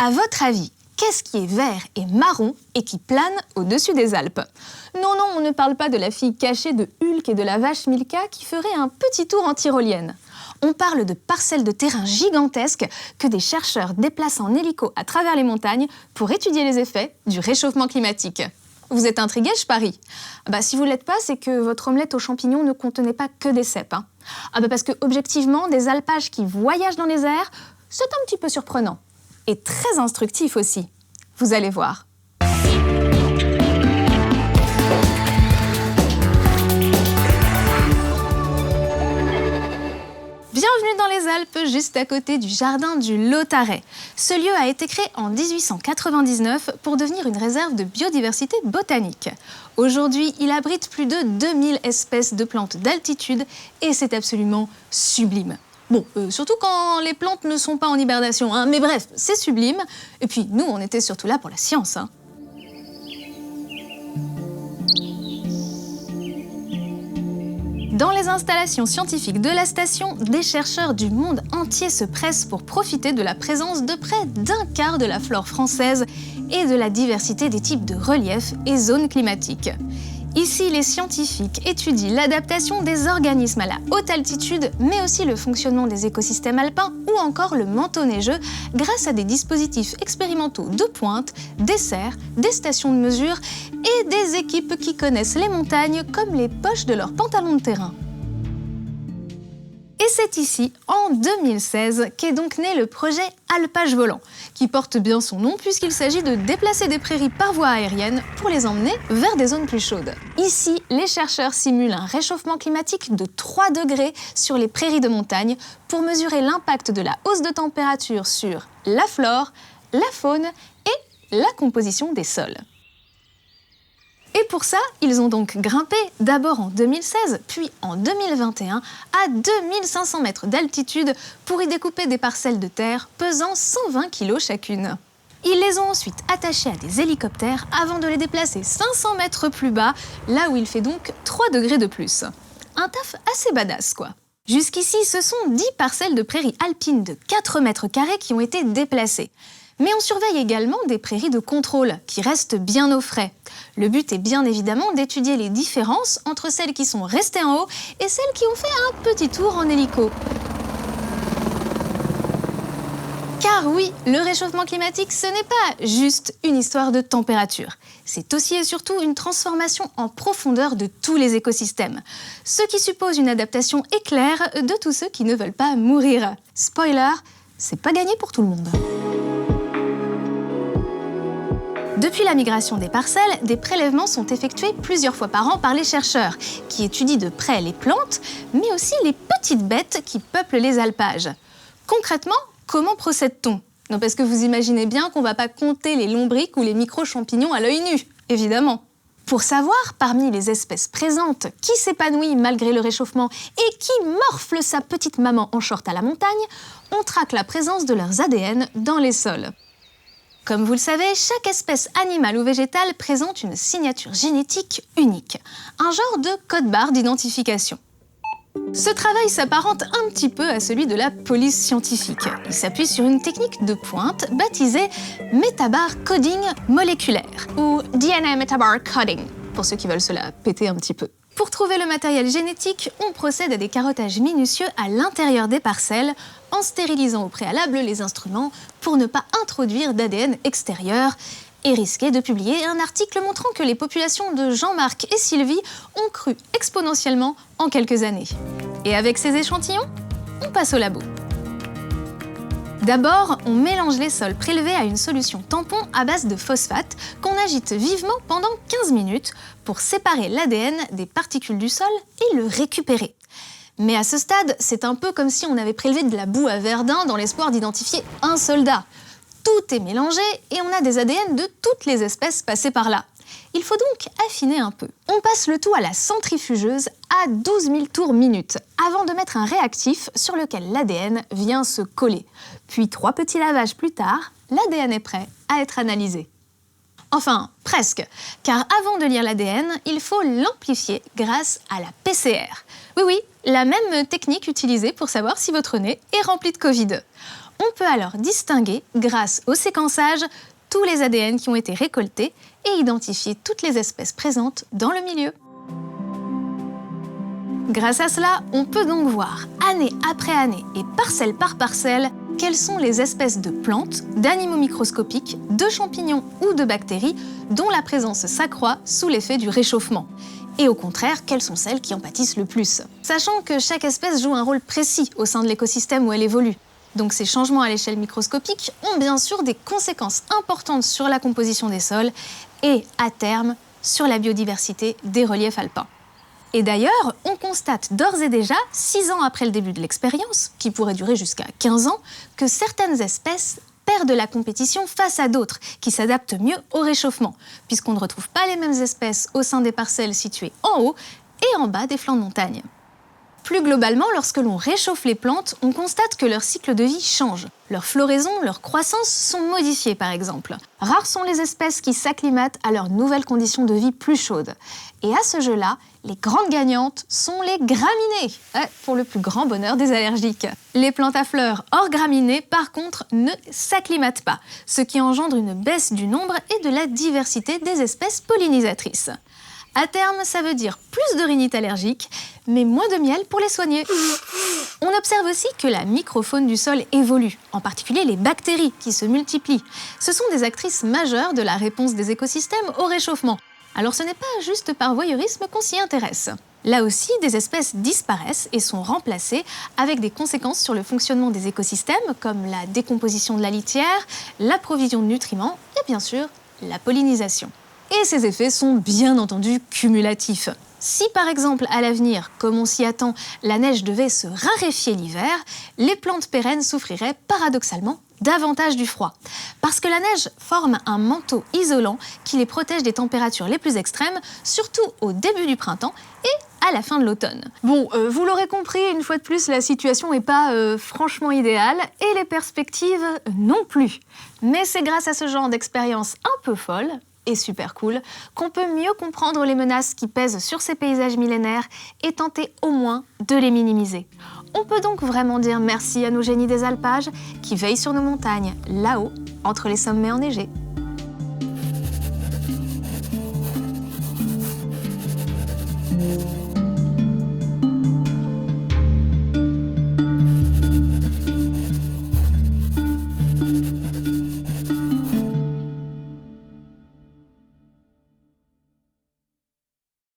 À votre avis, qu'est-ce qui est vert et marron et qui plane au-dessus des Alpes? Non, non, on ne parle pas de la fille cachée de Hulk et de la vache Milka qui ferait un petit tour en tyrolienne. On parle de parcelles de terrain gigantesques que des chercheurs déplacent en hélico à travers les montagnes pour étudier les effets du réchauffement climatique. Vous êtes intrigué, je parie? Si vous ne l'êtes pas, c'est que votre omelette aux champignons ne contenait pas que des cèpes. Parce que, objectivement, des alpages qui voyagent dans les airs, c'est un petit peu surprenant. Et très instructif aussi. Vous allez voir. Bienvenue dans les Alpes, juste à côté du jardin du Lautaret. Ce lieu a été créé en 1899 pour devenir une réserve de biodiversité botanique. Aujourd'hui, il abrite plus de 2000 espèces de plantes d'altitude et c'est absolument sublime. Surtout quand les plantes ne sont pas en hibernation, mais bref, c'est sublime. Et puis nous, on était surtout là pour la science. Dans les installations scientifiques de la station, des chercheurs du monde entier se pressent pour profiter de la présence de près d'un quart de la flore française et de la diversité des types de reliefs et zones climatiques. Ici, les scientifiques étudient l'adaptation des organismes à la haute altitude, mais aussi le fonctionnement des écosystèmes alpins ou encore le manteau neigeux grâce à des dispositifs expérimentaux de pointe, des serres, des stations de mesure et des équipes qui connaissent les montagnes comme les poches de leurs pantalons de terrain. Et c'est ici, en 2016, qu'est donc né le projet Alpage Volant, qui porte bien son nom puisqu'il s'agit de déplacer des prairies par voie aérienne pour les emmener vers des zones plus chaudes. Ici, les chercheurs simulent un réchauffement climatique de 3 degrés sur les prairies de montagne pour mesurer l'impact de la hausse de température sur la flore, la faune et la composition des sols. Et pour ça, ils ont donc grimpé d'abord en 2016, puis en 2021 à 2500 mètres d'altitude pour y découper des parcelles de terre pesant 120 kg chacune. Ils les ont ensuite attachées à des hélicoptères avant de les déplacer 500 mètres plus bas, là où il fait donc 3 degrés de plus. Un taf assez badass, quoi. Jusqu'ici, ce sont 10 parcelles de prairies alpines de 4 mètres carrés qui ont été déplacées. Mais on surveille également des prairies de contrôle qui restent bien au frais. Le but est bien évidemment d'étudier les différences entre celles qui sont restées en haut et celles qui ont fait un petit tour en hélico. Car oui, le réchauffement climatique, ce n'est pas juste une histoire de température. C'est aussi et surtout une transformation en profondeur de tous les écosystèmes. Ce qui suppose une adaptation éclair de tous ceux qui ne veulent pas mourir. Spoiler, c'est pas gagné pour tout le monde. Depuis la migration des parcelles, des prélèvements sont effectués plusieurs fois par an par les chercheurs, qui étudient de près les plantes, mais aussi les petites bêtes qui peuplent les alpages. Concrètement, comment procède-t-on? Non, parce que vous imaginez bien qu'on ne va pas compter les lombrics ou les micro-champignons à l'œil nu, évidemment. Pour savoir, parmi les espèces présentes, qui s'épanouit malgré le réchauffement et qui morfle sa petite maman en short à la montagne, on traque la présence de leurs ADN dans les sols. Comme vous le savez, chaque espèce animale ou végétale présente une signature génétique unique, un genre de code-barre d'identification. Ce travail s'apparente un petit peu à celui de la police scientifique. Il s'appuie sur une technique de pointe baptisée Metabar Coding moléculaire, ou DNA Metabar Coding, pour ceux qui veulent se la péter un petit peu. Pour trouver le matériel génétique, on procède à des carottages minutieux à l'intérieur des parcelles, en stérilisant au préalable les instruments pour ne pas introduire d'ADN extérieur et risquer de publier un article montrant que les populations de Jean-Marc et Sylvie ont cru exponentiellement en quelques années. Et avec ces échantillons, on passe au labo. D'abord, on mélange les sols prélevés à une solution tampon à base de phosphate qu'on agite vivement pendant 15 minutes pour séparer l'ADN des particules du sol et le récupérer. Mais à ce stade, c'est un peu comme si on avait prélevé de la boue à Verdun dans l'espoir d'identifier un soldat. Tout est mélangé et on a des ADN de toutes les espèces passées par là. Il faut donc affiner un peu. On passe le tout à la centrifugeuse à 12 000 tours minute avant de mettre un réactif sur lequel l'ADN vient se coller. Puis 3 petits lavages plus tard, l'ADN est prêt à être analysé. Enfin, presque, car avant de lire l'ADN, il faut l'amplifier grâce à la PCR. Oui, la même technique utilisée pour savoir si votre nez est rempli de Covid. On peut alors distinguer, grâce au séquençage, tous les ADN qui ont été récoltés et identifier toutes les espèces présentes dans le milieu. Grâce à cela, on peut donc voir, année après année et parcelle par parcelle, quelles sont les espèces de plantes, d'animaux microscopiques, de champignons ou de bactéries dont la présence s'accroît sous l'effet du réchauffement. Et au contraire, quelles sont celles qui en pâtissent le plus. Sachant que chaque espèce joue un rôle précis au sein de l'écosystème où elle évolue. Donc ces changements à l'échelle microscopique ont bien sûr des conséquences importantes sur la composition des sols et, à terme, sur la biodiversité des reliefs alpins. Et d'ailleurs, on constate d'ores et déjà, 6 ans après le début de l'expérience, qui pourrait durer jusqu'à 15 ans, que certaines espèces perdent la compétition face à d'autres, qui s'adaptent mieux au réchauffement, puisqu'on ne retrouve pas les mêmes espèces au sein des parcelles situées en haut et en bas des flancs de montagne. Plus globalement, lorsque l'on réchauffe les plantes, on constate que leur cycle de vie change. Leur floraison, leur croissance sont modifiées par exemple. Rares sont les espèces qui s'acclimatent à leurs nouvelles conditions de vie plus chaudes. Et à ce jeu-là, les grandes gagnantes sont les graminées, pour le plus grand bonheur des allergiques. Les plantes à fleurs hors graminées, par contre, ne s'acclimatent pas, ce qui engendre une baisse du nombre et de la diversité des espèces pollinisatrices. À terme, ça veut dire plus de rhinites allergiques, mais moins de miel pour les soigner. On observe aussi que la microfaune du sol évolue, en particulier les bactéries qui se multiplient. Ce sont des actrices majeures de la réponse des écosystèmes au réchauffement. Alors ce n'est pas juste par voyeurisme qu'on s'y intéresse. Là aussi, des espèces disparaissent et sont remplacées avec des conséquences sur le fonctionnement des écosystèmes, comme la décomposition de la litière, la provision de nutriments et bien sûr la pollinisation. Et ces effets sont bien entendu cumulatifs. Si par exemple à l'avenir, comme on s'y attend, la neige devait se raréfier l'hiver, les plantes pérennes souffriraient paradoxalement davantage du froid. Parce que la neige forme un manteau isolant qui les protège des températures les plus extrêmes, surtout au début du printemps et à la fin de l'automne. Bon, vous l'aurez compris, une fois de plus, la situation n'est pas franchement idéale et les perspectives non plus. Mais c'est grâce à ce genre d'expérience un peu folle et super cool, qu'on peut mieux comprendre les menaces qui pèsent sur ces paysages millénaires et tenter au moins de les minimiser. On peut donc vraiment dire merci à nos génies des alpages qui veillent sur nos montagnes, là-haut, entre les sommets enneigés.